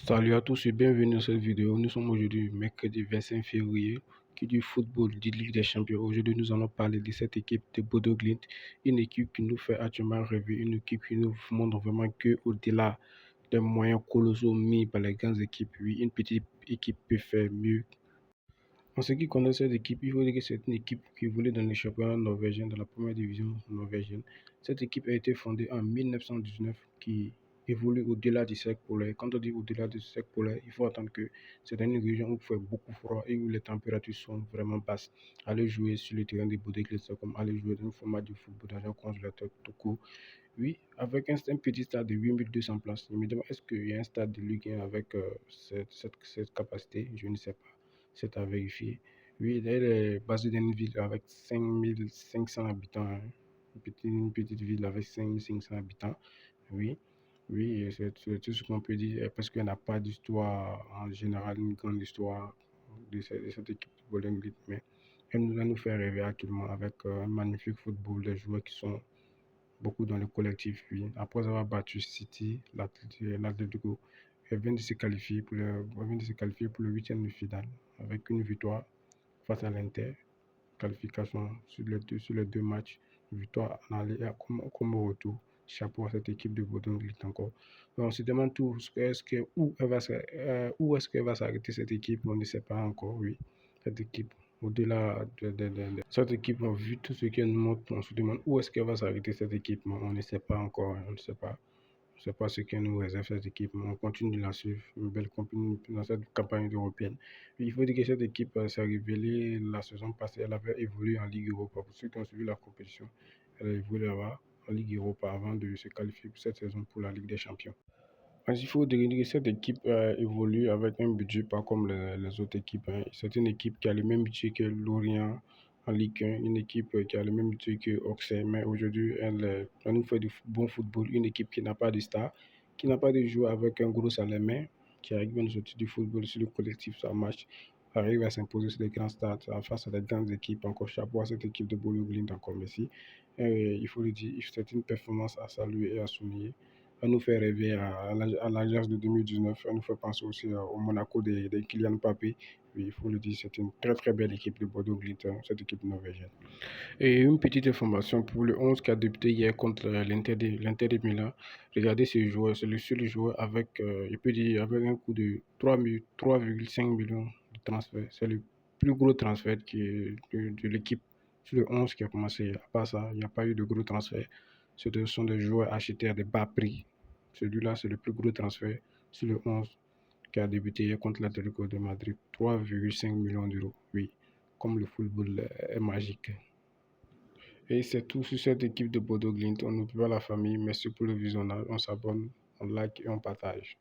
Salut à tous et bienvenue dans cette vidéo. Nous sommes aujourd'hui mercredi 25 février, qui dit football, dit Ligue des Champions. Aujourd'hui, nous allons parler de cette équipe de Bodo Glimt, une équipe qui nous fait actuellement rêver, une équipe qui nous montre vraiment que au-delà des moyens colossaux mis par les grandes équipes, oui, une petite équipe peut faire mieux. En ce qui concerne cette équipe, il faut dire que c'est une équipe qui voulait dans le championnat norvégien, dans la première division norvégienne. Cette équipe a été fondée en 1919, qui évolue au-delà du cercle polaire. Quand on dit au-delà du cercle polaire, il faut attendre que c'est dans une région où il fait beaucoup froid et où les températures sont vraiment basses. Aller jouer sur le terrain des Bodø/Glimt, c'est comme aller jouer dans un format de football dans un congélateur tout court. Oui, avec un petit stade de 8200 places. Je me demande, est-ce qu'il y a un stade de Ligue 1 avec cette capacité? Je ne sais pas. C'est à vérifier. Oui, elle est basée dans une ville avec 5500 habitants, hein. Une petite ville avec 5500 habitants. Oui, oui, c'est tout ce qu'on peut dire parce qu'elle n'a pas d'histoire en général, une grande histoire de cette équipe de bowling. Mais elle nous fait rêver actuellement avec un magnifique football, des joueurs qui sont beaucoup dans le collectif. Oui. Après avoir battu City, l'Atlético, elle vient de se qualifier pour le huitième de finale avec une victoire face à l'Inter. Qualification sur les deux matchs, victoire en aller et comme au retour. Chapeau à cette équipe de Bordeaux Glimt encore. Mais on se demande tous où est-ce qu'elle va s'arrêter cette équipe. On ne sait pas encore, oui. Cette équipe, au-delà de cette équipe, on a vu tout ce qu'elle nous montre. On se demande où est-ce qu'elle va s'arrêter cette équipe. Mais on ne sait pas encore, on ne sait pas. Je ne sais pas ce qu'elle nous réserve cette équipe, mais on continue de la suivre, une belle campagne dans cette campagne européenne. Il faut dire que cette équipe s'est révélée la saison passée, elle avait évolué en Ligue Europa. Pour ceux qui ont suivi la compétition, elle a évolué là-bas en Ligue Europa avant de se qualifier pour cette saison pour la Ligue des Champions. Il faut dire que cette équipe évolue avec un budget pas comme les autres équipes, hein. C'est une équipe qui a le même budget que Lorient en Ligue 1, une équipe qui a le même budget que Auxerre, mais aujourd'hui, elle nous fait du bon football. Une équipe qui n'a pas de star, qui n'a pas de joueur avec un gros salaire, mais qui arrive à nous sortir du football sur le collectif, ça marche, arrive à s'imposer sur les grands stades face à des grandes équipes. Encore chapeau à cette équipe de Bolo Glimt, encore merci. Il faut le dire, c'est une performance à saluer et à souligner. Elle nous fait rêver à l'Ajax de 2019. Elle nous fait penser aussi au Monaco de Kylian Mbappé. Oui, il faut le dire, c'est une très très belle équipe de Bordeaux Glimt, hein, cette équipe norvégienne. Et une petite information pour le 11 qui a débuté hier contre l'Inter de Milan. Regardez ce joueur, c'est le seul joueur avec, je peux dire, avec un coût de 3,5 millions de transferts. C'est le plus gros transfert de l'équipe sur le 11 qui a commencé. À part ça, il n'y a pas eu de gros transferts. Ce sont des joueurs achetés à des bas prix. Celui-là, c'est le plus gros transfert sur le 11 qui a débuté hier contre l'Atlético de Madrid. 3,5 millions d'euros. Oui, comme le football est magique. Et c'est tout sur cette équipe de Bodo Glimt. On n'oublie pas la famille. Merci pour le visionnage. On s'abonne, on like et on partage.